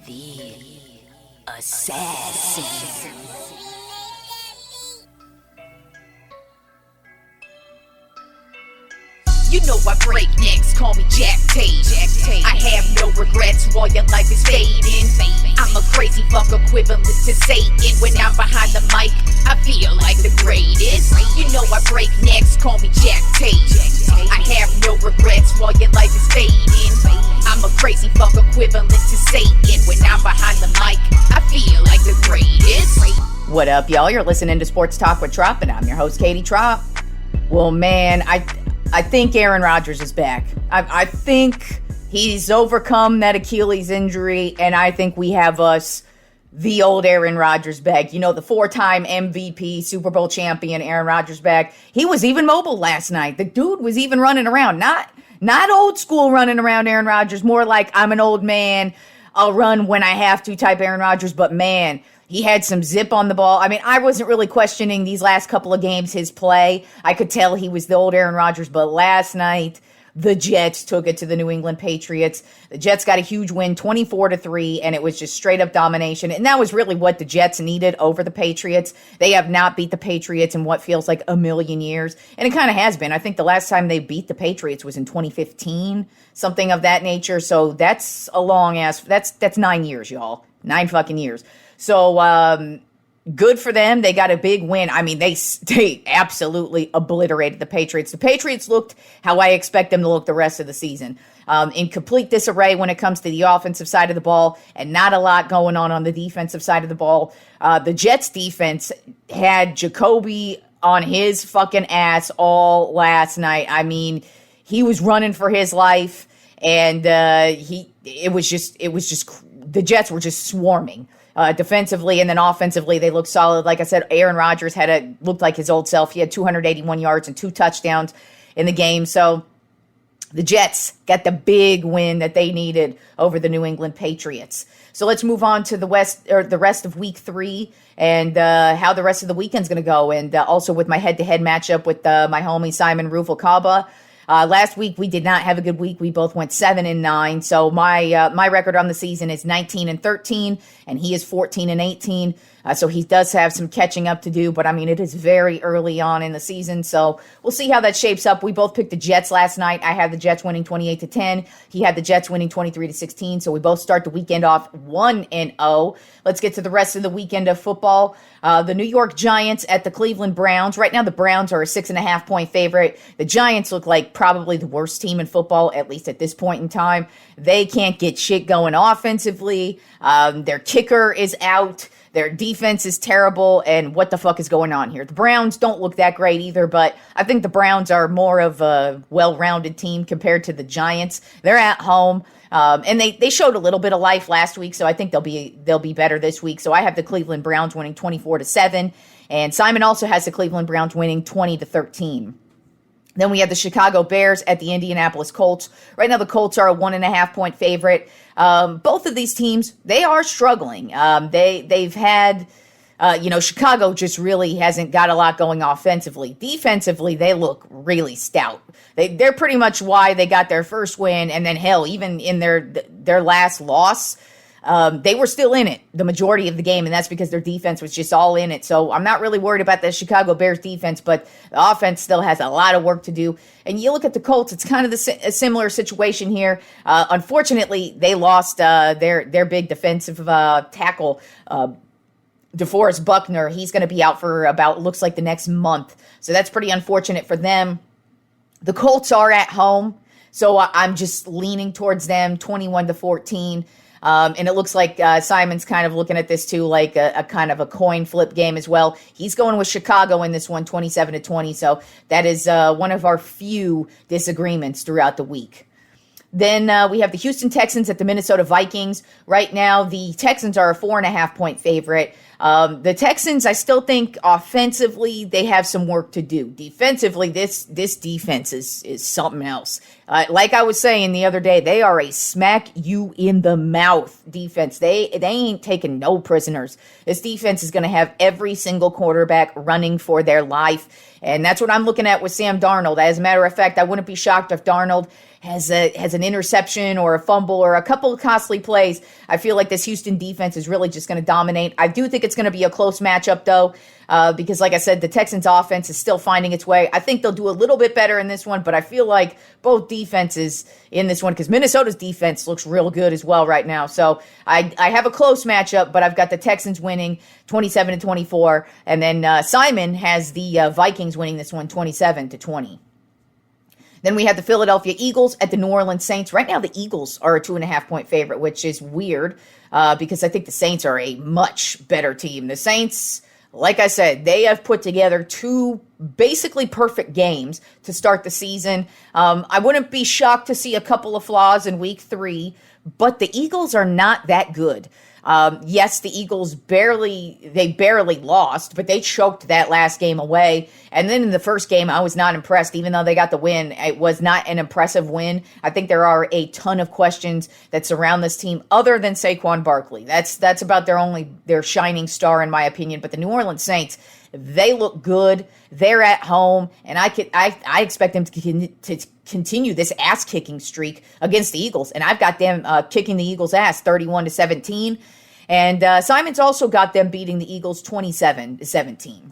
The assassin. You know I break necks, call me Jack Tate. I have no regrets while your life is fading. I'm a crazy fuck equivalent to Satan. When I'm behind the mic, I feel like the greatest. You know I break necks, call me Jack Tate. I have no regrets while your life is fading. I'm a crazy fuck equivalent to Satan. When I'm behind the mic, I feel like the greatest. What up, y'all? You're listening to Sports Talk with Tropp, and I'm your host, Katie Tropp. Well, man, I think Aaron Rodgers is back. I think he's overcome that Achilles injury, and I think we have the old Aaron Rodgers back. You know, the four-time MVP, Super Bowl champion Aaron Rodgers back. He was even mobile last night. The dude was even running around. Not old school running around Aaron Rodgers, more like I'm an old man, I'll run when I have to type Aaron Rodgers, but man, he had some zip on the ball. I mean, I wasn't really questioning these last couple of games, his play. I could tell he was the old Aaron Rodgers, but last night, the Jets took it to the New England Patriots. The Jets got a huge win, 24-3, and it was just straight up domination. And that was really what the Jets needed over the Patriots. They have not beat the Patriots in what feels like a million years. And it kind of has been. I think the last time they beat the Patriots was in 2015, something of that nature. So that's a long ass, that's 9 years, y'all. 9 fucking years. So, good for them. They got a big win. I mean, they absolutely obliterated the Patriots. The Patriots looked how I expect them to look the rest of the season. In complete disarray when it comes to the offensive side of the ball, and not a lot going on the defensive side of the ball. The Jets defense had Jacoby on his fucking ass all last night. I mean, he was running for his life, and it was just the Jets were just swarming. Defensively and then offensively, they looked solid. Like I said, Aaron Rodgers looked like his old self. He had 281 yards and 2 touchdowns in the game. So the Jets got the big win that they needed over the New England Patriots. So let's move on to the rest of week 3 and how the rest of the weekend's going to go. And also with my head-to-head matchup with my homie Simon Ruvalcaba. Last week, we did not have a good week. We both went 7-9. So my record on the season is 19-13, and he is 14-18. So he does have some catching up to do, but I mean, it is very early on in the season. So we'll see how that shapes up. We both picked the Jets last night. I had the Jets winning 28-10. He had the Jets winning 23-16. So we both start the weekend off 1-0. Let's get to the rest of the weekend of football. The New York Giants at the Cleveland Browns. Right now, the Browns are a 6.5-point favorite. The Giants look like probably the worst team in football, at least at this point in time. They can't get shit going offensively. Their kicker is out. Their defense is terrible, and what the fuck is going on here? The Browns don't look that great either, but I think the Browns are more of a well-rounded team compared to the Giants. They're at home, and they showed a little bit of life last week, so I think they'll be better this week. So I have the Cleveland Browns winning 24-7, and Simon also has the Cleveland Browns winning 20-13. Then we have the Chicago Bears at the Indianapolis Colts. Right now, the Colts are a 1.5-point favorite. Both of these teams, they are struggling. They've had, Chicago just really hasn't got a lot going offensively. Defensively, they look really stout. They're pretty much why they got their first win. And then, hell, even in their last loss, they were still in it the majority of the game, and that's because their defense was just all in it. So I'm not really worried about the Chicago Bears defense, but the offense still has a lot of work to do. And you look at the Colts, it's kind of a similar situation here. Unfortunately, they lost their big defensive tackle, DeForest Buckner. He's going to be out for looks like the next month. So that's pretty unfortunate for them. The Colts are at home, so I'm just leaning towards them, 21-14. And it looks like Simon's kind of looking at this too, like a kind of a coin flip game as well. He's going with Chicago in this one, 27-20. So that is one of our few disagreements throughout the week. Then we have the Houston Texans at the Minnesota Vikings. Right now, the Texans are a 4.5-point favorite. The Texans, I still think offensively, they have some work to do. Defensively, this defense is something else. Like I was saying the other day, they are a smack you in the mouth defense. They ain't taking no prisoners. This defense is going to have every single quarterback running for their life. And that's what I'm looking at with Sam Darnold. As a matter of fact, I wouldn't be shocked if Darnold has an interception or a fumble or a couple of costly plays, I feel like this Houston defense is really just going to dominate. I do think it's going to be a close matchup, though, because, like I said, the Texans' offense is still finding its way. I think they'll do a little bit better in this one, but I feel like both defenses in this one, because Minnesota's defense looks real good as well right now. So I have a close matchup, but I've got the Texans winning 27-24, and then Simon has the Vikings winning this one 27-20. Then we have the Philadelphia Eagles at the New Orleans Saints. Right now, the Eagles are a 2.5-point favorite, which is weird because I think the Saints are a much better team. The Saints, like I said, they have put together two basically perfect games to start the season. I wouldn't be shocked to see a couple of flaws in week 3, but the Eagles are not that good. Yes, the Eagles barely lost, but they choked that last game away. And then in the first game, I was not impressed, even though they got the win. It was not an impressive win. I think there are a ton of questions that surround this team other than Saquon Barkley. That's about their shining star, in my opinion. But the New Orleans Saints, they look good. They're at home, and I expect them to continue this ass-kicking streak against the Eagles. And I've got them kicking the Eagles' ass 31-17. And Simon's also got them beating the Eagles 27-17.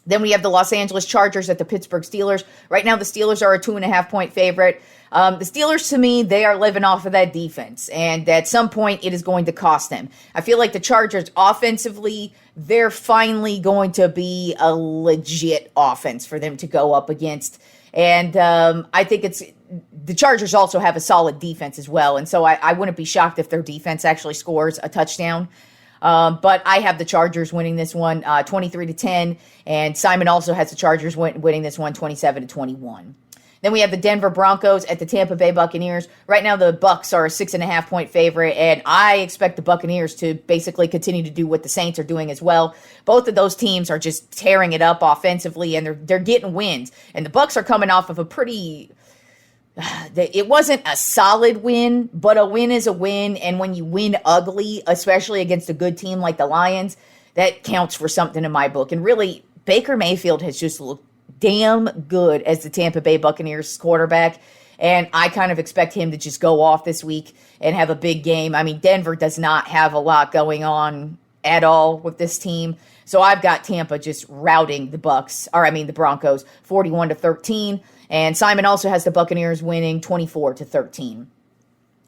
Then we have the Los Angeles Chargers at the Pittsburgh Steelers. Right now, the Steelers are a 2.5-point favorite. The Steelers, to me, they are living off of that defense. And at some point, it is going to cost them. I feel like the Chargers, offensively, they're finally going to be a legit offense for them to go up against. And I think the Chargers also have a solid defense as well. And so I wouldn't be shocked if their defense actually scores a touchdown. But I have the Chargers winning this one 23-10. And Simon also has the Chargers winning this one 27-21. Then we have the Denver Broncos at the Tampa Bay Buccaneers. Right now, the Bucs are a 6.5-point favorite, and I expect the Buccaneers to basically continue to do what the Saints are doing as well. Both of those teams are just tearing it up offensively, and they're getting wins. And the Bucs are coming off of a pretty... It wasn't a solid win, but a win is a win, and when you win ugly, especially against a good team like the Lions, that counts for something in my book. And really, Baker Mayfield has just looked damn good as the Tampa Bay Buccaneers quarterback, and I kind of expect him to just go off this week and have a big game. I mean, Denver does not have a lot going on at all with this team, so I've got Tampa just routing the Broncos 41-13, and Simon also has the Buccaneers winning 24-13.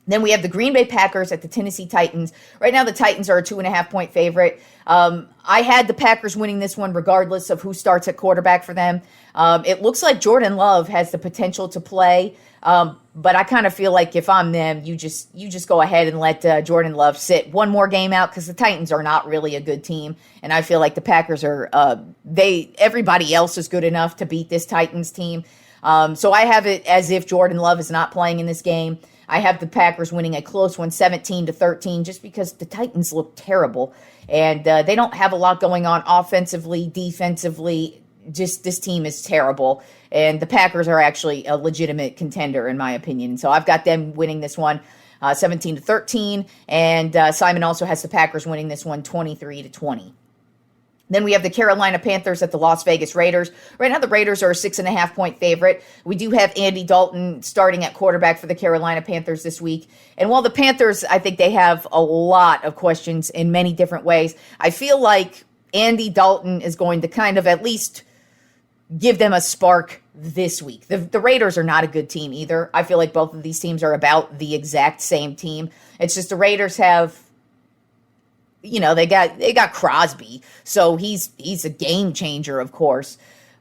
Then we have the Green Bay Packers at the Tennessee Titans. Right now, the Titans are a 2.5-point favorite. I had the Packers winning this one regardless of who starts at quarterback for them. It looks like Jordan Love has the potential to play, but I kind of feel like if I'm them, you just go ahead and let Jordan Love sit one more game out because the Titans are not really a good team, and I feel like the Packers are everybody else is good enough to beat this Titans team. So I have it as if Jordan Love is not playing in this game. I have the Packers winning a close one, 17-13, just because the Titans look terrible. And they don't have a lot going on offensively, defensively. Just this team is terrible. And the Packers are actually a legitimate contender, in my opinion. And so I've got them winning this one 17-13. And Simon also has the Packers winning this one 23-20. Then we have the Carolina Panthers at the Las Vegas Raiders. Right now, the Raiders are a 6.5-point favorite. We do have Andy Dalton starting at quarterback for the Carolina Panthers this week. And while the Panthers, I think they have a lot of questions in many different ways, I feel like Andy Dalton is going to kind of at least give them a spark this week. The Raiders are not a good team either. I feel like both of these teams are about the exact same team. It's just the Raiders have... they got Crosby, so he's a game changer, of course.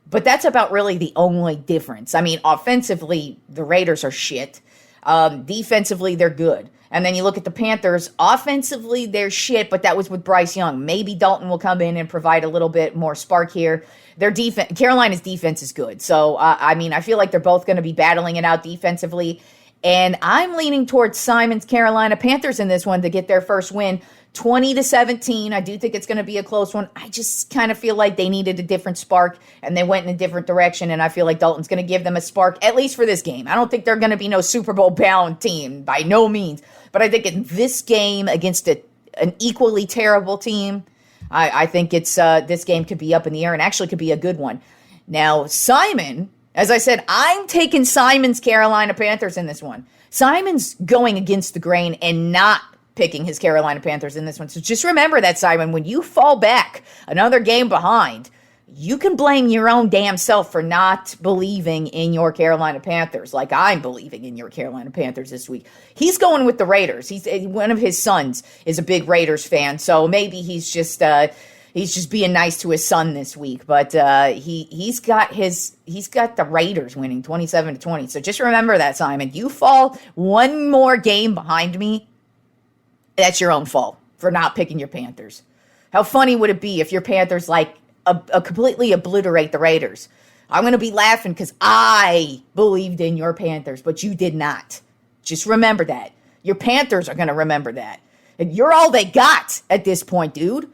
But that's about really the only difference. I mean, offensively, the Raiders are shit. Defensively, they're good. And then you look at the Panthers. Offensively, they're shit, but that was with Bryce Young. Maybe Dalton will come in and provide a little bit more spark here. Their defense, Carolina's defense is good. So, I feel like they're both going to be battling it out defensively. And I'm leaning towards Simon's Carolina Panthers in this one to get their first win. 20-17. I do think it's going to be a close one. I just kind of feel like they needed a different spark, and they went in a different direction, and I feel like Dalton's going to give them a spark, at least for this game. I don't think they're going to be no Super Bowl bound team, by no means. But I think in this game against an equally terrible team, I think it's this game could be up in the air and actually could be a good one. Now, Simon As I said, I'm taking Simon's Carolina Panthers in this one. Simon's going against the grain and not picking his Carolina Panthers in this one. So just remember that, Simon, when you fall back another game behind, you can blame your own damn self for not believing in your Carolina Panthers, like I'm believing in your Carolina Panthers this week. He's going with the Raiders. One of his sons is a big Raiders fan, so maybe he's just being nice to his son this week. But he's got the Raiders winning 27-20. So just remember that, Simon. You fall one more game behind me, that's your own fault for not picking your Panthers. How funny would it be if your Panthers completely obliterate the Raiders? I'm going to be laughing because I believed in your Panthers, but you did not. Just remember that. Your Panthers are going to remember that. And you're all they got at this point, dude.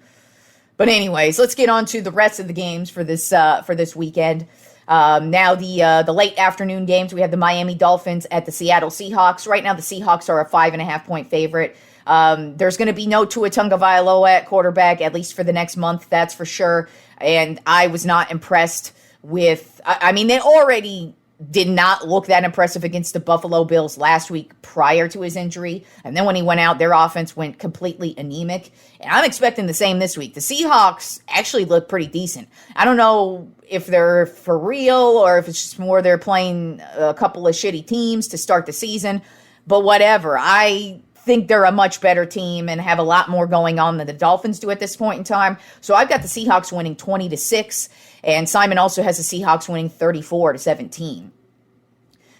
But anyways, let's get on to the rest of the games for this weekend. Now the late afternoon games, we have the Miami Dolphins at the Seattle Seahawks. Right now the Seahawks are a 5.5-point favorite. There's going to be no Tua Tagovailoa at quarterback, at least for the next month, that's for sure. And I was not impressed with, they already did not look that impressive against the Buffalo Bills last week prior to his injury. And then when he went out, their offense went completely anemic. And I'm expecting the same this week. The Seahawks actually look pretty decent. I don't know if they're for real or if it's just more they're playing a couple of shitty teams to start the season. But whatever. I think they're a much better team and have a lot more going on than the Dolphins do at this point in time. So I've got the Seahawks winning 20-6. And Simon also has the Seahawks winning 34-17.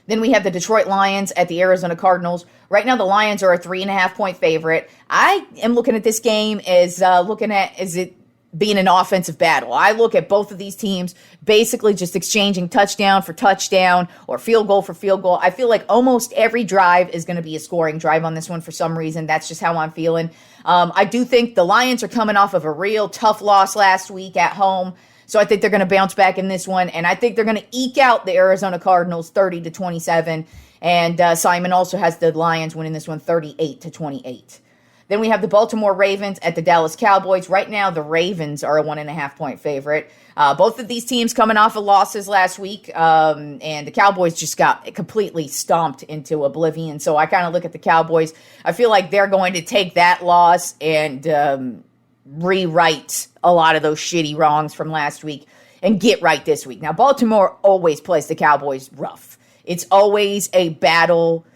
Then we have the Detroit Lions at the Arizona Cardinals. Right now, the Lions are a 3.5-point favorite. I am looking at this game as it being an offensive battle. I look at both of these teams basically just exchanging touchdown for touchdown or field goal for field goal. I feel like almost every drive is going to be a scoring drive on this one for some reason. That's just how I'm feeling. I do think the Lions are coming off of a real tough loss last week at home. So I think they're going to bounce back in this one, and I think they're going to eke out the Arizona Cardinals 30-27. And Simon also has the Lions winning this one 38-28. Then we have the Baltimore Ravens at the Dallas Cowboys. Right now, the Ravens are a 1.5-point favorite. Both of these teams coming off of losses last week, and the Cowboys just got completely stomped into oblivion. So I kind of look at the Cowboys. I feel like they're going to take that loss and rewrite a lot of those shitty wrongs from last week and get right this week. Now, Baltimore always plays the Cowboys rough. It's always a battle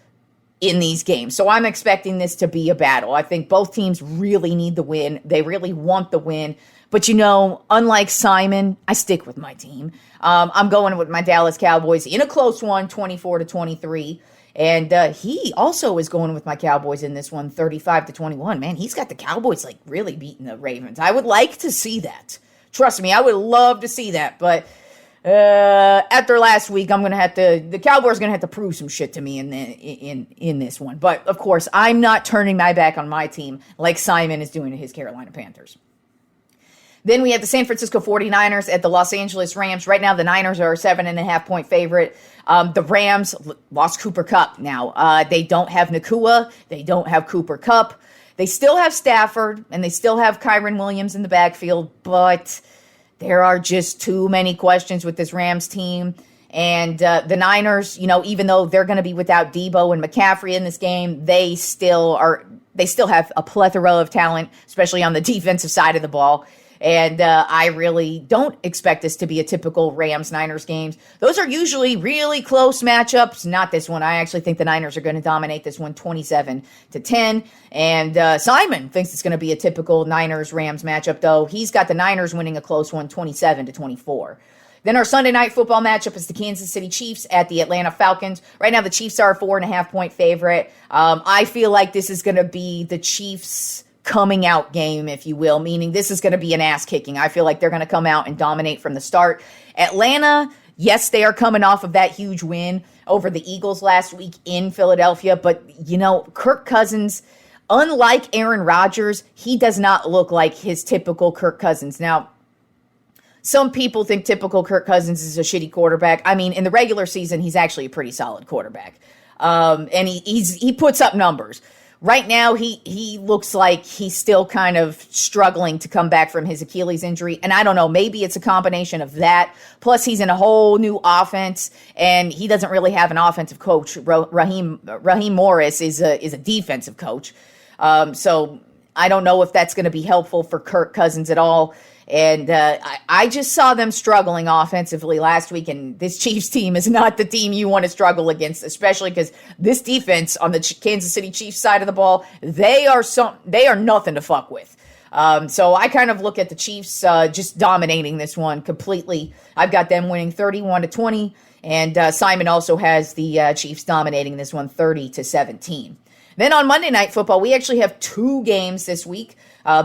in these games. So I'm expecting this to be a battle. I think both teams really need the win. They really want the win. But, unlike Simon, I stick with my team. I'm going with my Dallas Cowboys in a close one, 24-23. And he also is going with my Cowboys in this one, 35-21. Man, he's got the Cowboys really beating the Ravens. I would like to see that. Trust me, I would love to see that. But after last week, the Cowboys are gonna have to prove some shit to me in this one. But of course, I'm not turning my back on my team like Simon is doing to his Carolina Panthers. Then we have the San Francisco 49ers at the Los Angeles Rams. Right now, the Niners are a 7.5-point favorite. The Rams lost Cooper Kupp now. They don't have Nakua. They don't have Cooper Kupp. They still have Stafford, and they still have Kyren Williams in the backfield, but there are just too many questions with this Rams team. And the Niners, even though they're going to be without Debo and McCaffrey in this game, they still have a plethora of talent, especially on the defensive side of the ball. And I really don't expect this to be a typical Rams-Niners games. Those are usually really close matchups. Not this one. I actually think the Niners are going to dominate this one 27-10. And Simon thinks it's going to be a typical Niners-Rams matchup, though. He's got the Niners winning a close one 27-24. Then our Sunday night football matchup is the Kansas City Chiefs at the Atlanta Falcons. Right now, the Chiefs are a 4.5-point favorite. I feel like this is going to be the Chiefs' coming out game, if you will, meaning this is going to be an ass kicking. I feel like they're going to come out and dominate from the start. Atlanta, yes, they are coming off of that huge win over the Eagles last week in Philadelphia, but Kirk Cousins, unlike Aaron Rodgers, he does not look like his typical Kirk Cousins. Now, some people think typical Kirk Cousins is a shitty quarterback. In the regular season, he's actually a pretty solid quarterback. And he puts up numbers. Right now, he looks like he's still kind of struggling to come back from his Achilles injury. And I don't know, maybe it's a combination of that. Plus, he's in a whole new offense, and he doesn't really have an offensive coach. Raheem Morris is a defensive coach. So I don't know if that's going to be helpful for Kirk Cousins at all. And I just saw them struggling offensively last week, and this Chiefs team is not the team you want to struggle against, especially because this defense on the Kansas City Chiefs side of the ball, they are nothing to fuck with. So I kind of look at the Chiefs just dominating this one completely. I've got them winning 31-20, and Simon also has the Chiefs dominating this one 30-17. Then on Monday Night Football, we actually have two games this week.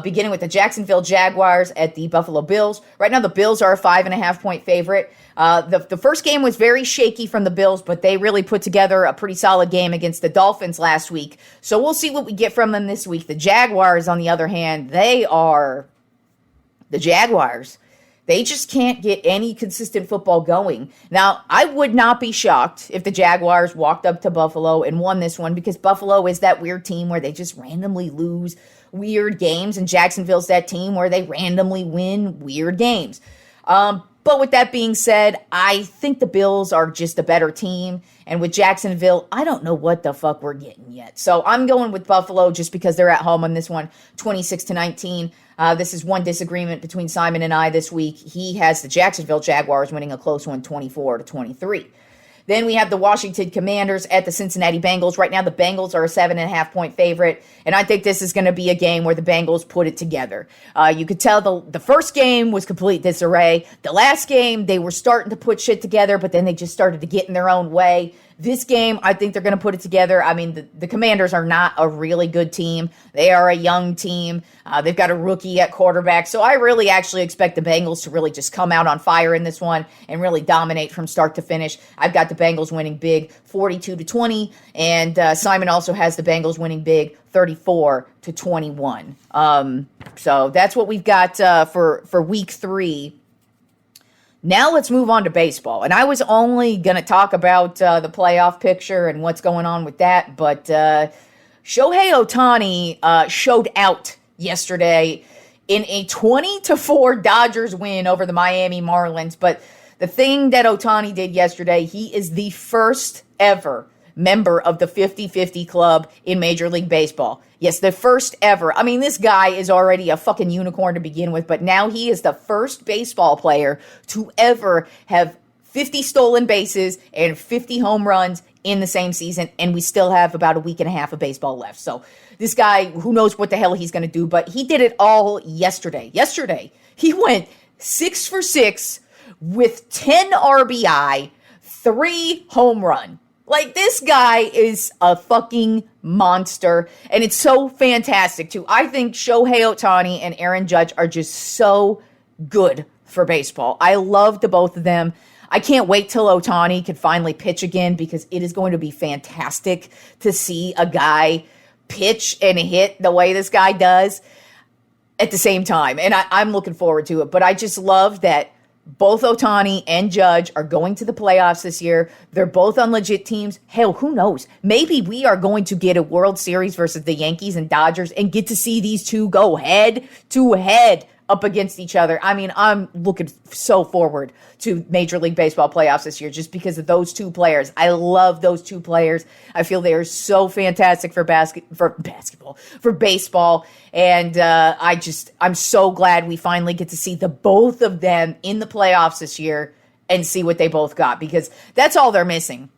Beginning with the Jacksonville Jaguars at the Buffalo Bills. Right now, the Bills are a 5.5-point favorite. The first game was very shaky from the Bills, but they really put together a pretty solid game against the Dolphins last week. So we'll see what we get from them this week. The Jaguars, on the other hand, they are the Jaguars. They just can't get any consistent football going. Now, I would not be shocked if the Jaguars walked up to Buffalo and won this one, because Buffalo is that weird team where they just randomly lose weird games, and Jacksonville's that team where they randomly win weird games. But with that being said, I think the Bills are just a better team, and with Jacksonville, I don't know what the fuck we're getting yet. So I'm going with Buffalo just because they're at home on this one, 26-19. This is one disagreement between Simon and I this week. He has the Jacksonville Jaguars winning a close one, 24-23. Then we have the Washington Commanders at the Cincinnati Bengals. Right now, the Bengals are a 7.5-point favorite, and I think this is going to be a game where the Bengals put it together. You could tell the first game was complete disarray. The last game, they were starting to put shit together, but then they just started to get in their own way. This game, I think they're going to put it together. I mean, the Commanders are not a really good team. They are a young team. They've got a rookie at quarterback. So I really actually expect the Bengals to really just come out on fire in this one and really dominate from start to finish. I've got the Bengals winning big, 42-20. And Simon also has the Bengals winning big, 34-21. So that's what we've got for week 3. Now let's move on to baseball. And I was only going to talk about the playoff picture and what's going on with that, but Shohei Ohtani showed out yesterday in a 20-4 Dodgers win over the Miami Marlins. But the thing that Ohtani did yesterday, he is the first ever member of the 50-50 club in Major League Baseball. Yes, the first ever. I mean, this guy is already a fucking unicorn to begin with, but now he is the first baseball player to ever have 50 stolen bases and 50 home runs in the same season, and we still have about a week and a half of baseball left. So this guy, who knows what the hell he's going to do, but he did it all yesterday. Yesterday, he went 6 for 6 with 10 RBI, 3 home run. Like, this guy is a fucking monster, and it's so fantastic, too. I think Shohei Ohtani and Aaron Judge are just so good for baseball. I love the both of them. I can't wait till Ohtani can finally pitch again, because it is going to be fantastic to see a guy pitch and hit the way this guy does at the same time, and I'm looking forward to it. But I just love that both Ohtani and Judge are going to the playoffs this year. They're both on legit teams. Hell, who knows? Maybe we are going to get a World Series versus the Yankees and Dodgers and get to see these two go head to head up against each other. I mean, I'm looking so forward to Major League Baseball playoffs this year just because of those two players. I love those two players. I feel they are so fantastic for baseball. And I'm so glad we finally get to see the both of them in the playoffs this year and see what they both got, because that's all they're missing.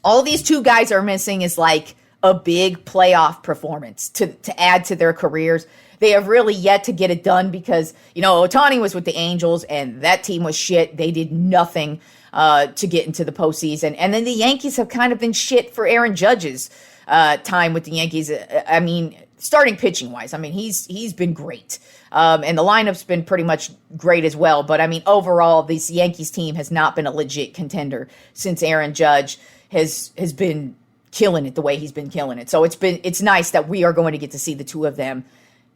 All these two guys are missing is like a big playoff performance to add to their careers. They have really yet to get it done because, Ohtani was with the Angels and that team was shit. They did nothing to get into the postseason. And then the Yankees have kind of been shit for Aaron Judge's time with the Yankees. I mean, starting pitching wise, I mean, he's been great. And the lineup's been pretty much great as well. But I mean, overall, this Yankees team has not been a legit contender since Aaron Judge has been killing it the way he's been killing it. So it's nice that we are going to get to see the two of them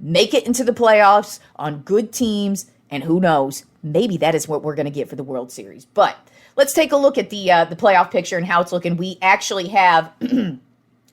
make it into the playoffs on good teams, and who knows, maybe that is what we're going to get for the World Series. But let's take a look at the playoff picture and how it's looking. We actually have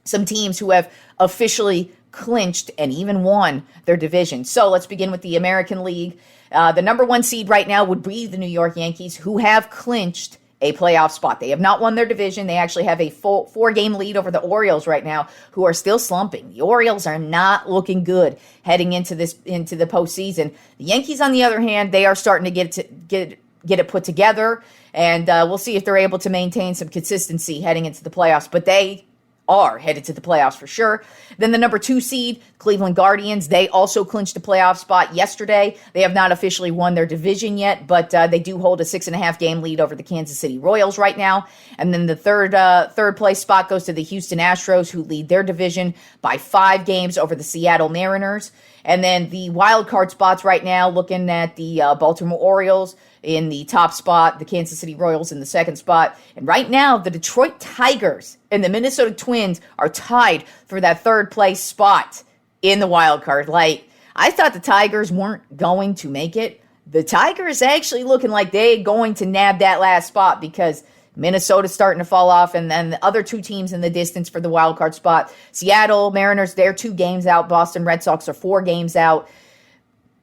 some teams who have officially clinched and even won their division. So let's begin with the American League. The number one seed right now would be the New York Yankees, who have clinched a playoff spot. They have not won their division. They actually have a full 4-game lead over the Orioles right now, who are still slumping. The Orioles are not looking good heading into the postseason. The Yankees, on the other hand, they are starting to get it put together, and we'll see if they're able to maintain some consistency heading into the playoffs. But they are headed to the playoffs for sure. Then the number 2 seed, Cleveland Guardians, they also clinched a playoff spot yesterday. They have not officially won their division yet, but they do hold a 6.5-game lead over the Kansas City Royals right now. And then the third place spot goes to the Houston Astros, who lead their division by 5 games over the Seattle Mariners. And then the wild card spots right now, looking at the Baltimore Orioles in the top spot, the Kansas City Royals in the second spot. And right now, the Detroit Tigers and the Minnesota Twins are tied for that third place spot in the wild card. Like, I thought the Tigers weren't going to make it. The Tigers actually looking like they're going to nab that last spot, because Minnesota's starting to fall off, and then the other 2 teams in the distance for the wild card spot. Seattle Mariners, they're 2 games out. Boston Red Sox are 4 games out.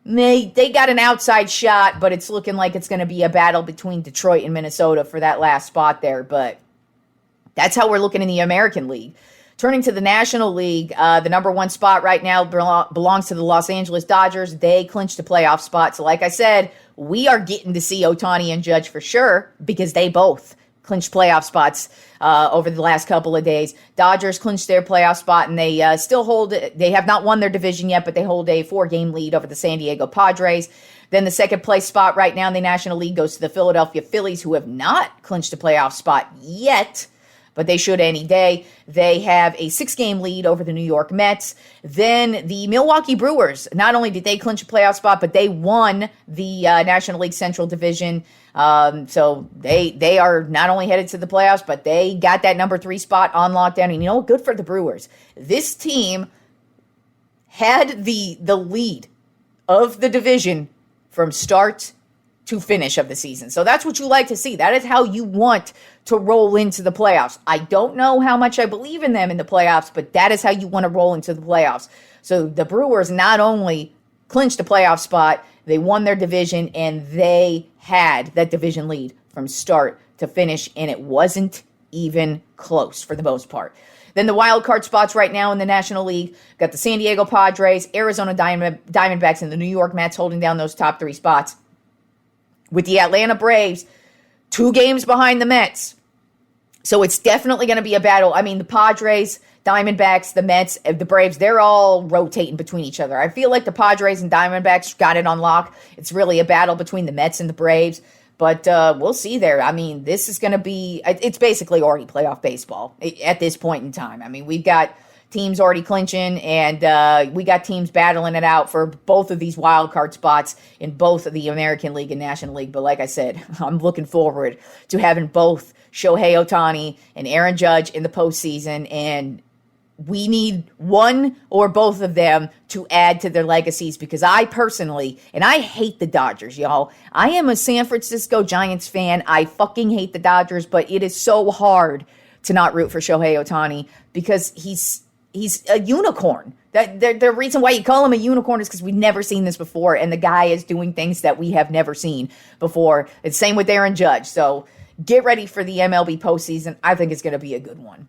They got an outside shot, but it's looking like it's going to be a battle between Detroit and Minnesota for that last spot there. But that's how we're looking in the American League. Turning to the National League, the number 1 spot right now belongs to the Los Angeles Dodgers. They clinched a playoff spot. So like I said, we are getting to see Ohtani and Judge for sure, because they both clinched playoff spots over the last couple of days. Dodgers clinched their playoff spot, and they they have not won their division yet, but they hold a 4-game lead over the San Diego Padres. Then the second place spot right now in the National League goes to the Philadelphia Phillies, who have not clinched a playoff spot yet, but they should any day. They have a 6-game lead over the New York Mets. Then the Milwaukee Brewers, not only did they clinch a playoff spot, but they won the National League Central Division. So they are not only headed to the playoffs, but they got that number 3 spot on lockdown. And you know what? Good for the Brewers. This team had the lead of the division from start to finish of the season. So that's what you like to see. That is how you want to roll into the playoffs. I don't know how much I believe in them in the playoffs, but that is how you want to roll into the playoffs. So the Brewers not only clinched a playoff spot, they won their division, and they had that division lead from start to finish, and it wasn't even close for the most part. Then the wild card spots right now in the National League, got the San Diego Padres, Arizona Diamondbacks, and the New York Mets holding down those top 3 spots, with the Atlanta Braves 2 games behind the Mets. So it's definitely going to be a battle. I mean, the Padres, Diamondbacks, the Mets, the Braves, they're all rotating between each other. I feel like the Padres and Diamondbacks got it on lock. It's really a battle between the Mets and the Braves. But we'll see there. I mean, this is going to be, it's basically already playoff baseball at this point in time. I mean, we've got teams already clinching, and we got teams battling it out for both of these wild card spots in both of the American League and National League. But like I said, I'm looking forward to having both Shohei Ohtani and Aaron Judge in the postseason, and we need one or both of them to add to their legacies, because I personally, and I hate the Dodgers, y'all. I am a San Francisco Giants fan. I fucking hate the Dodgers, but it is so hard to not root for Shohei Ohtani, because he's a unicorn. The reason why you call him a unicorn is because we've never seen this before, and the guy is doing things that we have never seen before. It's same with Aaron Judge. So get ready for the MLB postseason. I think it's going to be a good one.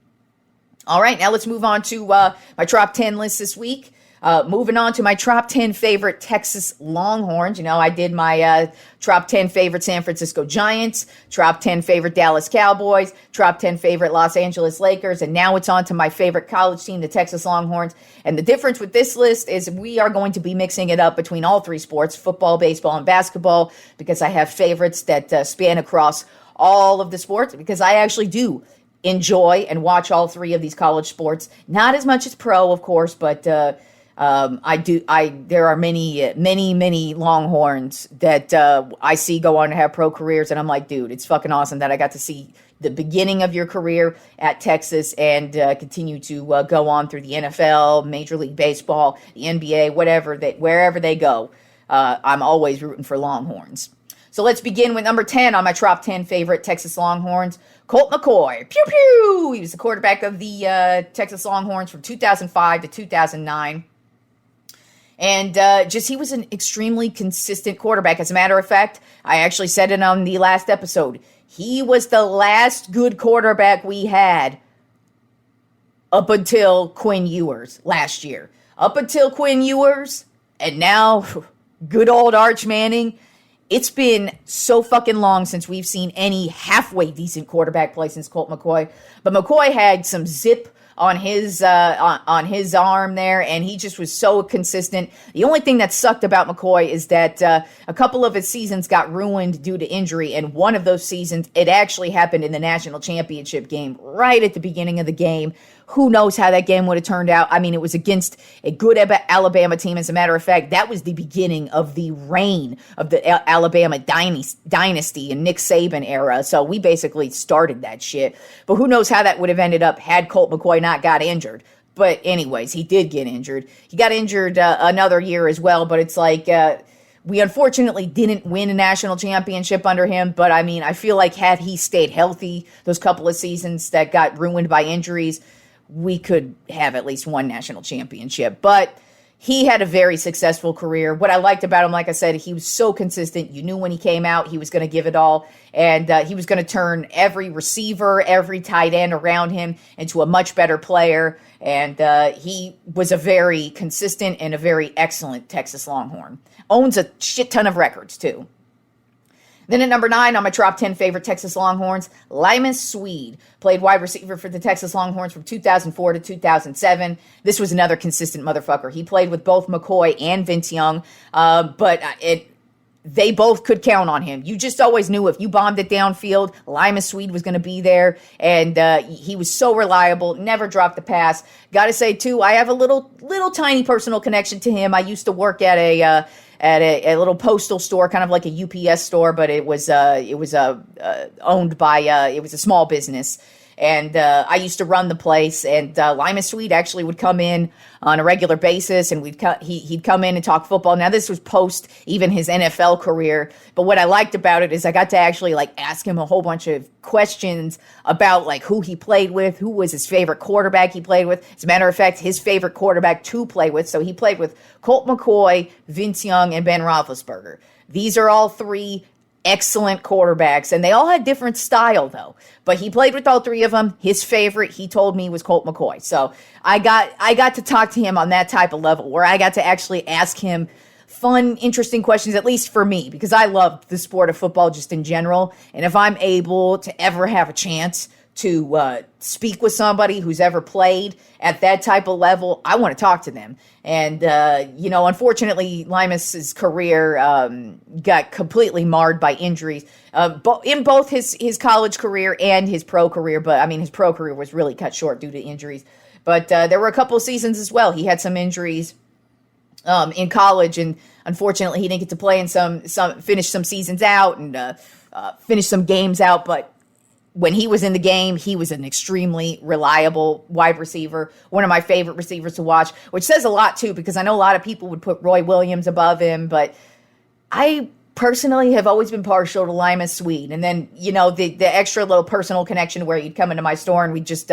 All right, now let's move on to my top 10 list this week. Moving on to my top 10 favorite Texas Longhorns. You know, I did my top 10 favorite San Francisco Giants, top 10 favorite Dallas Cowboys, top 10 favorite Los Angeles Lakers, and now it's on to my favorite college team, the Texas Longhorns. And the difference with this list is we are going to be mixing it up between all 3 sports, football, baseball, and basketball, because I have favorites that span across all of the sports, because I actually do enjoy and watch all 3 of these college sports. Not as much as pro, of course, but there are many Longhorns that I see go on to have pro careers, and I'm like, dude, it's fucking awesome that I got to see the beginning of your career at Texas and continue to go on through the NFL, Major League Baseball, the NBA, wherever they go. I'm always rooting for Longhorns. So let's begin with number 10 on my top 10 favorite Texas Longhorns. Colt McCoy. Pew, pew. He was the quarterback of the Texas Longhorns from 2005 to 2009. And he was an extremely consistent quarterback. As a matter of fact, I actually said it on the last episode. He was the last good quarterback we had up until Quinn Ewers last year. Up until Quinn Ewers, and now good old Arch Manning. It's been so fucking long since we've seen any halfway decent quarterback play since Colt McCoy. But McCoy had some zip on his arm there, and he just was so consistent. The only thing that sucked about McCoy is that a couple of his seasons got ruined due to injury, and one of those seasons, it actually happened in the national championship game, right at the beginning of the game. Who knows how that game would have turned out? I mean, it was against a good Alabama team. As a matter of fact, that was the beginning of the reign of the Alabama dynasty and Nick Saban era. So we basically started that shit. But who knows how that would have ended up had Colt McCoy not got injured. But anyways, he did get injured. He got injured another year as well. But it's like we unfortunately didn't win a national championship under him. But I mean, I feel like had he stayed healthy those couple of seasons that got ruined by injuries, we could have at least one national championship. But he had a very successful career. What I liked about him, like I said, he was so consistent. You knew when he came out, he was going to give it all. And he was going to turn every receiver, every tight end around him into a much better player. And he was a very consistent and a very excellent Texas Longhorn. Owns a shit ton of records, too. Then at number 9 on my top 10 favorite Texas Longhorns, Limas Sweed. Played wide receiver for the Texas Longhorns from 2004 to 2007. This was another consistent motherfucker. He played with both McCoy and Vince Young, but they both could count on him. You just always knew if you bombed it downfield, Limas Sweed was going to be there, and he was so reliable, never dropped the pass. Got to say, too, I have a little tiny personal connection to him. I used to work at a little postal store, kind of like a UPS store, but it was owned by it was a small business, and I used to run the place. And Limas Sweed actually would come in on a regular basis, and he'd come in and talk football. Now this was post even his NFL career, but what I liked about it is I got to actually like ask him a whole bunch of questions about like who he played with, who was his favorite quarterback he played with. As a matter of fact, his favorite quarterback to play with. So he played with Colt McCoy, Vince Young, and Ben Roethlisberger. These are all three excellent quarterbacks, and they all had different style though. But he played with all three of them. His favorite, he told me, was Colt McCoy. So I got to talk to him on that type of level where I got to actually ask him fun, interesting questions, at least for me, because I love the sport of football just in general. And if I'm able to ever have a chance to speak with somebody who's ever played at that type of level, I want to talk to them. And, unfortunately, Limas's career got completely marred by injuries in both his college career and his pro career. But, I mean, his pro career was really cut short due to injuries. But there were a couple of seasons as well. He had some injuries in college, and unfortunately, he didn't get to play in finish some seasons out and finish some games out. But when he was in the game, he was an extremely reliable wide receiver, one of my favorite receivers to watch, which says a lot, too, because I know a lot of people would put Roy Williams above him, but I personally have always been partial to Limas Sweed. And then, the extra little personal connection where he'd come into my store and we'd just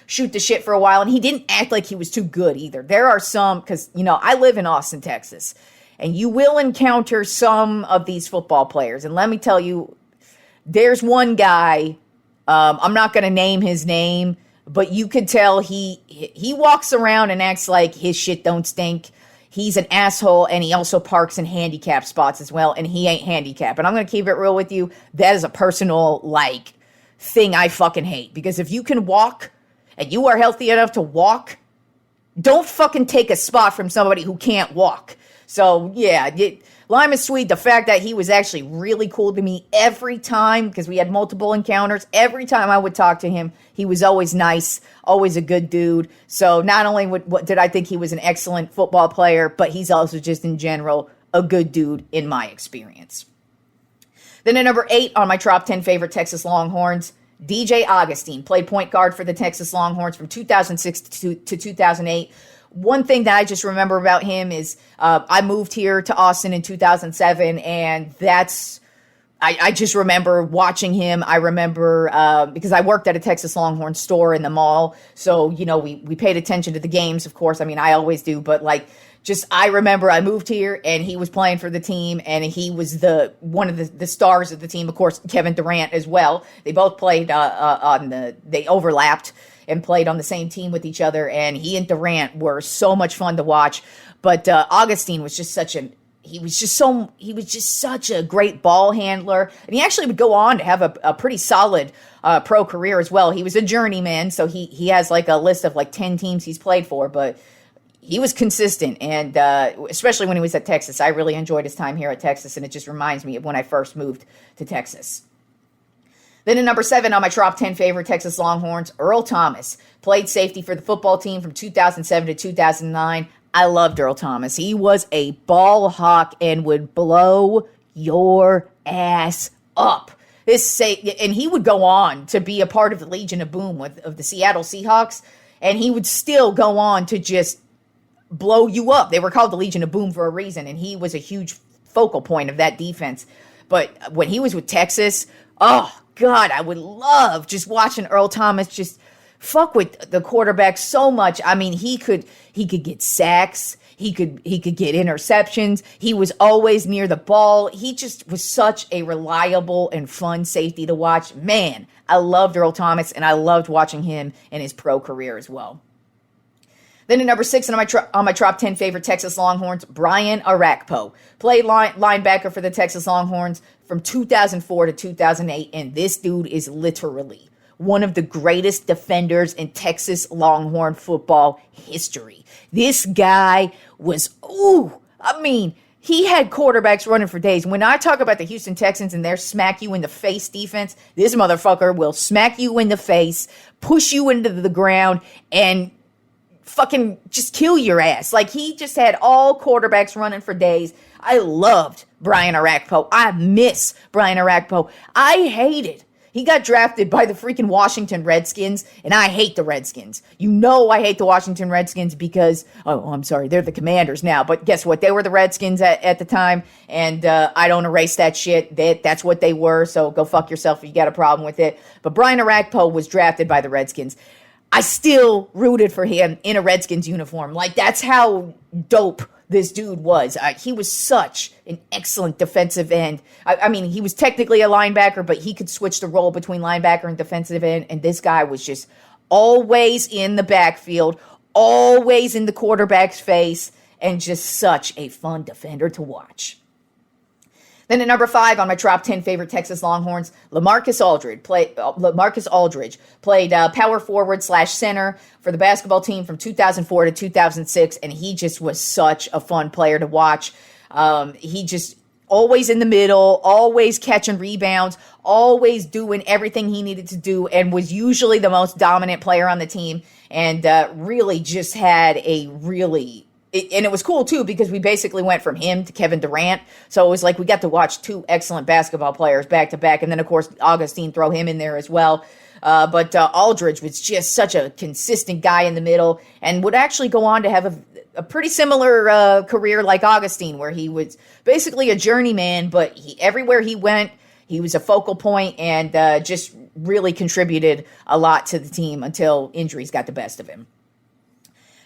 shoot the shit for a while, and he didn't act like he was too good either. There are some, because, I live in Austin, Texas, and you will encounter some of these football players, and let me tell you, there's one guy, I'm not going to name his name, but you could tell he walks around and acts like his shit don't stink. He's an asshole, and he also parks in handicap spots as well, and he ain't handicapped. And I'm going to keep it real with you. That is a personal, thing I fucking hate. Because if you can walk, and you are healthy enough to walk, don't fucking take a spot from somebody who can't walk. So, yeah, Limas Sweed, the fact that he was actually really cool to me every time, because we had multiple encounters, every time I would talk to him, he was always nice, always a good dude. So not only did I think he was an excellent football player, but he's also just in general a good dude in my experience. Then at number 8 on my top 10 favorite Texas Longhorns, DJ Augustine, played point guard for the Texas Longhorns from 2006 to 2008. One thing that I just remember about him is I moved here to Austin in 2007, and I just remember watching him. I remember because I worked at a Texas Longhorns store in the mall. So, we paid attention to the games, of course. I mean, I always do. But, I remember I moved here and he was playing for the team. And he was one of the stars of the team. Of course, Kevin Durant as well. They both played they overlapped and played on the same team with each other. And he and Durant were so much fun to watch. But Augustine was just such a great ball handler. And he actually would go on to have a pretty solid pro career as well. He was a journeyman, so he has a list of 10 teams he's played for, but he was consistent. And especially when he was at Texas, I really enjoyed his time here at Texas, and it just reminds me of when I first moved to Texas. Then at number 7 on my top 10 favorite Texas Longhorns, Earl Thomas. Played safety for the football team from 2007 to 2009. I loved Earl Thomas. He was a ball hawk and would blow your ass up. And he would go on to be a part of the Legion of Boom of the Seattle Seahawks, and he would still go on to just blow you up. They were called the Legion of Boom for a reason, and he was a huge focal point of that defense. But when he was with Texas, oh, God, I would love just watching Earl Thomas just fuck with the quarterback so much. I mean, he could get sacks. He could get interceptions. He was always near the ball. He just was such a reliable and fun safety to watch. Man, I loved Earl Thomas, and I loved watching him in his pro career as well. Then at number 6 on my top 10 favorite Texas Longhorns, Brian Arakpo. Played linebacker for the Texas Longhorns from 2004 to 2008, and this dude is literally one of the greatest defenders in Texas Longhorn football history. This guy was, he had quarterbacks running for days. When I talk about the Houston Texans and their smack you in the face defense, this motherfucker will smack you in the face, push you into the ground, and fucking just kill your ass. He just had all quarterbacks running for days. I loved Brian Arakpo. I miss Brian Arakpo. I hated He got drafted by the freaking Washington Redskins, and I hate the Redskins. I hate the Washington Redskins because, I'm sorry, they're the Commanders now. But guess what? They were the Redskins at the time, and I don't erase that shit. That's what they were, so go fuck yourself if you got a problem with it. But Brian Arakpo was drafted by the Redskins. I still rooted for him in a Redskins uniform. That's how dope this dude was. He was such an excellent defensive end. I mean, he was technically a linebacker, but he could switch the role between linebacker and defensive end. And this guy was just always in the backfield, always in the quarterback's face, and just such a fun defender to watch. Then at number 5 on my top 10 favorite Texas Longhorns, LaMarcus Aldridge played power forward / center for the basketball team from 2004 to 2006, and he just was such a fun player to watch. He just always in the middle, always catching rebounds, always doing everything he needed to do, and was usually the most dominant player on the team, and really just had a really... And it was cool, too, because we basically went from him to Kevin Durant. So it was like we got to watch 2 excellent basketball players back-to-back. And then, of course, Augustine, throw him in there as well. But Aldridge was just such a consistent guy in the middle and would actually go on to have a pretty similar career like Augustine, where he was basically a journeyman. But everywhere he went, he was a focal point and just really contributed a lot to the team until injuries got the best of him.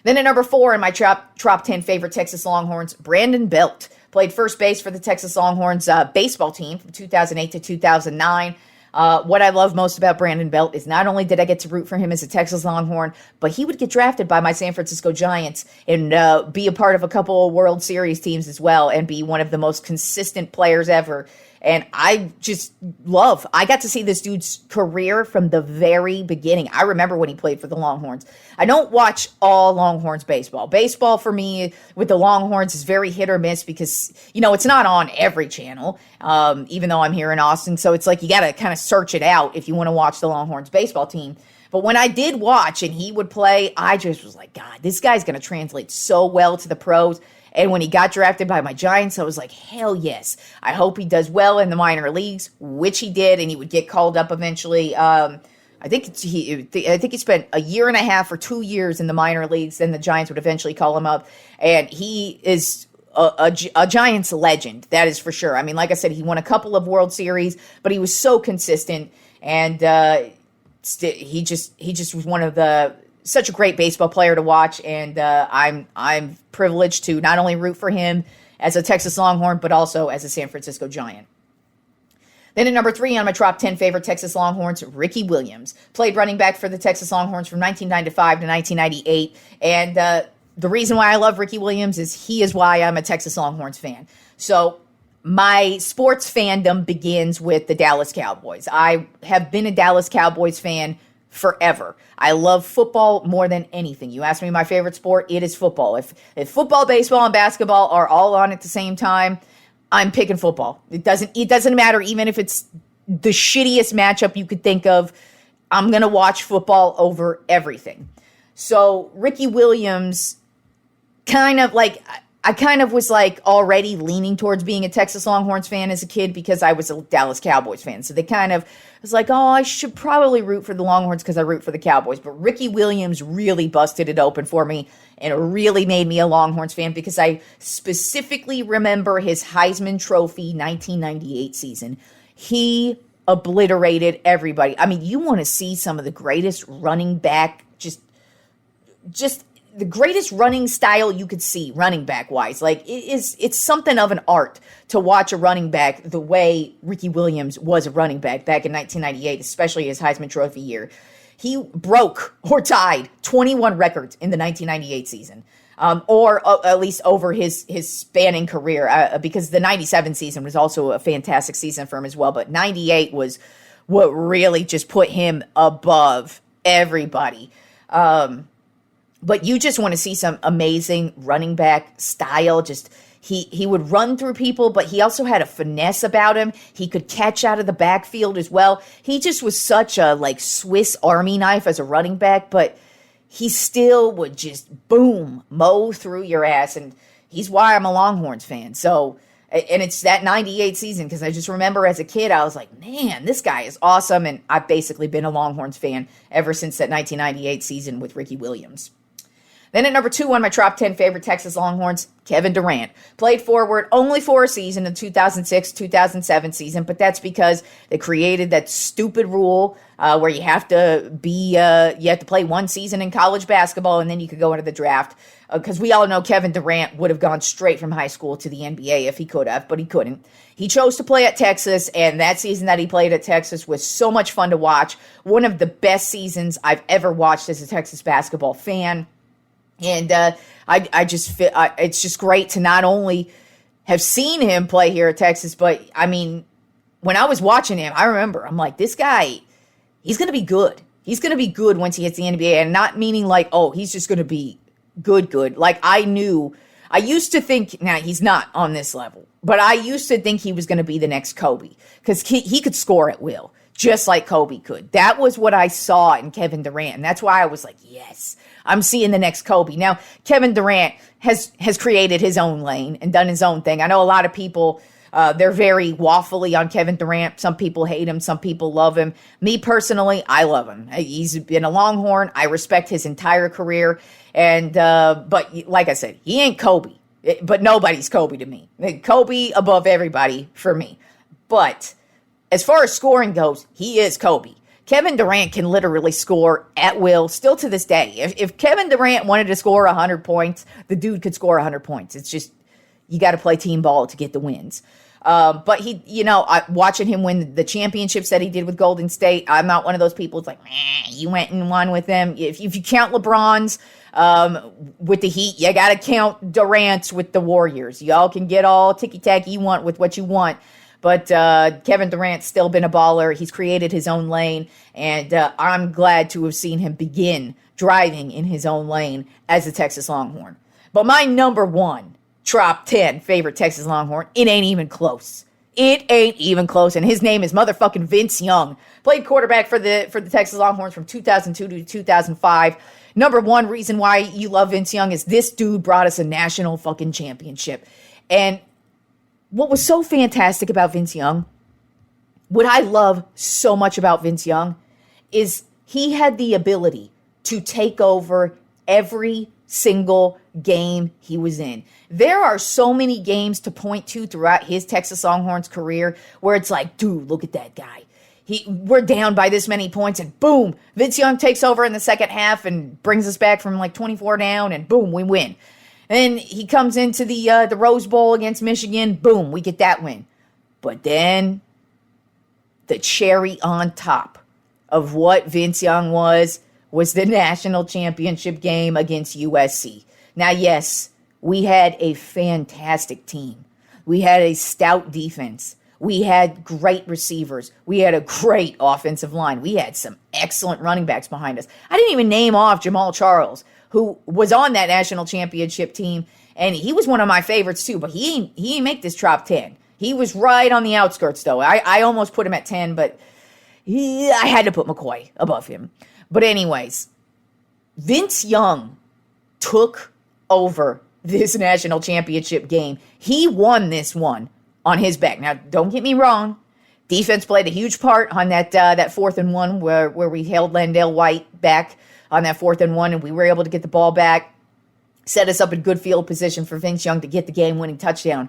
Then at number 4 in my top 10 favorite Texas Longhorns, Brandon Belt. Played first base for the Texas Longhorns baseball team from 2008 to 2009. What I love most about Brandon Belt is not only did I get to root for him as a Texas Longhorn, but he would get drafted by my San Francisco Giants and be a part of a couple of World Series teams as well and be one of the most consistent players ever. And I got to see this dude's career from the very beginning. I remember when he played for the Longhorns. I don't watch all Longhorns baseball. Baseball for me with the Longhorns is very hit or miss because, it's not on every channel, even though I'm here in Austin. So it's like you got to kind of search it out if you want to watch the Longhorns baseball team. But when I did watch and he would play, I just was like, God, this guy's going to translate so well to the pros. And when he got drafted by my Giants, I was like, hell yes. I hope he does well in the minor leagues, which he did, and he would get called up eventually. I think he spent a year and a half or 2 years in the minor leagues, then the Giants would eventually call him up. And he is a Giants legend, that is for sure. I mean, like I said, he won a couple of World Series, but he was so consistent, and he just was one of such a great baseball player to watch, and I'm privileged to not only root for him as a Texas Longhorn, but also as a San Francisco Giant. Then at number 3 on my top 10 favorite Texas Longhorns, Ricky Williams. Played running back for the Texas Longhorns from 1995 to 1998. And the reason why I love Ricky Williams is he is why I'm a Texas Longhorns fan. So my sports fandom begins with the Dallas Cowboys. I have been a Dallas Cowboys fan forever. I love football more than anything. You ask me my favorite sport, it is football. If football, baseball, and basketball are all on at the same time, I'm picking football. It doesn't matter, even if it's the shittiest matchup you could think of. I'm going to watch football over everything. So Ricky Williams I kind of was like already leaning towards being a Texas Longhorns fan as a kid because I was a Dallas Cowboys fan. So they kind of was like, oh, I should probably root for the Longhorns because I root for the Cowboys. But Ricky Williams really busted it open for me and really made me a Longhorns fan because I specifically remember his Heisman Trophy 1998 season. He obliterated everybody. I mean, you want to see some of the greatest running back, just the greatest running style you could see, running back wise. Like it's something of an art to watch a running back the way Ricky Williams was a running back back in 1998, especially his Heisman Trophy year. He broke or tied 21 records in the 1998 season, or at least over his spanning career, because the 97 season was also a fantastic season for him as well. But 98 was what really just put him above everybody. But you just want to see some amazing running back style. Just he would run through people, but he also had a finesse about him. He could catch out of the backfield as well. He just was such a Swiss Army knife as a running back, but he still would just boom, mow through your ass. And he's why I'm a Longhorns fan. So, and it's that 98 season, because I just remember as a kid, I was like, man, this guy is awesome. And I've basically been a Longhorns fan ever since that 1998 season with Ricky Williams. Then at number 2 on my top 10 favorite Texas Longhorns, Kevin Durant. Played forward only for a season, the 2006-2007 season, but that's because they created that stupid rule where you have to play one season in college basketball and then you could go into the draft. Because we all know Kevin Durant would have gone straight from high school to the NBA if he could have, but he couldn't. He chose to play at Texas, and that season that he played at Texas was so much fun to watch. One of the best seasons I've ever watched as a Texas basketball fan. And I just feel it's just great to not only have seen him play here at Texas, but I mean, when I was watching him, I remember I'm like, this guy, he's going to be good. He's going to be good once he hits the NBA, and not meaning he's just going to be good. Like I used to think, now he's not on this level, but I used to think he was going to be the next Kobe because he could score at will, just like Kobe could. That was what I saw in Kevin Durant, and that's why I was like, yes, I'm seeing the next Kobe. Now, Kevin Durant has created his own lane and done his own thing. I know a lot of people, they're very waffly on Kevin Durant. Some people hate him. Some people love him. Me personally, I love him. He's been a Longhorn. I respect his entire career. And but like I said, he ain't Kobe. But nobody's Kobe to me. Kobe above everybody for me. But as far as scoring goes, he is Kobe. Kevin Durant can literally score at will still to this day. If Kevin Durant wanted to score 100 points, the dude could score 100 points. It's just, you got to play team ball to get the wins. But watching him win the championships that he did with Golden State, I'm not one of those people. It's like, you went and won with them. If you count LeBron's with the Heat, you got to count Durant's with the Warriors. Y'all can get all ticky-tacky you want with what you want. But Kevin Durant's still been a baller. He's created his own lane, and I'm glad to have seen him begin driving in his own lane as a Texas Longhorn. But my number 1 top 10 favorite Texas Longhorn, it ain't even close. It ain't even close, and his name is motherfucking Vince Young. Played quarterback for the Texas Longhorns from 2002 to 2005. Number 1 reason why you love Vince Young is this dude brought us a national fucking championship. And what was so fantastic about Vince Young, what I love so much about Vince Young, is he had the ability to take over every single game he was in. There are so many games to point to throughout his Texas Longhorns career where it's like, dude, look at that guy. We're down by this many points, and boom, Vince Young takes over in the second half and brings us back from like 24 down, and boom, we win. And he comes into the Rose Bowl against Michigan, boom, we get that win. But then the cherry on top of what Vince Young was the national championship game against USC. Now, yes, we had a fantastic team. We had a stout defense. We had great receivers. We had a great offensive line. We had some excellent running backs behind us. I didn't even name off Jamal Charles, who was on that national championship team, and he was one of my favorites too, but he ain't make this top 10. He was right on the outskirts, though. I almost put him at 10, but I had to put McCoy above him. But anyways, Vince Young took over this national championship game. He won this one on his back. Now, don't get me wrong. Defense played a huge part on that 4th and 1 where we held Landale White back on that 4th and 1, and we were able to get the ball back, set us up in good field position for Vince Young to get the game-winning touchdown.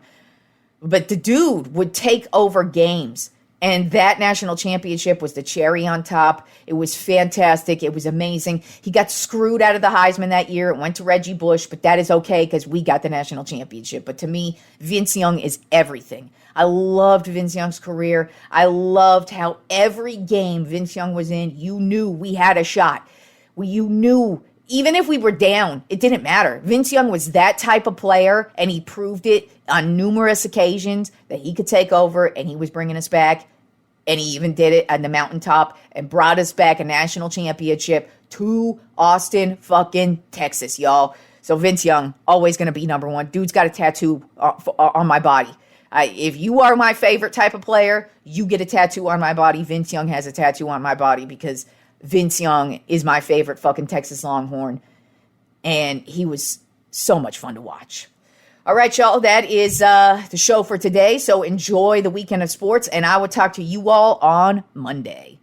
But the dude would take over games, and that national championship was the cherry on top. It was fantastic. It was amazing. He got screwed out of the Heisman that year. It went to Reggie Bush, but that is okay because we got the national championship. But to me, Vince Young is everything. I loved Vince Young's career. I loved how every game Vince Young was in, you knew we had a shot. You knew, even if we were down, it didn't matter. Vince Young was that type of player, and he proved it on numerous occasions that he could take over, and he was bringing us back. And he even did it on the mountaintop and brought us back a national championship to Austin fucking Texas, y'all. So Vince Young, always going to be number one. Dude's got a tattoo on my body. If you are my favorite type of player, you get a tattoo on my body. Vince Young has a tattoo on my body because Vince Young is my favorite fucking Texas Longhorn. And he was so much fun to watch. All right, y'all, that is the show for today. So enjoy the weekend of sports, and I will talk to you all on Monday.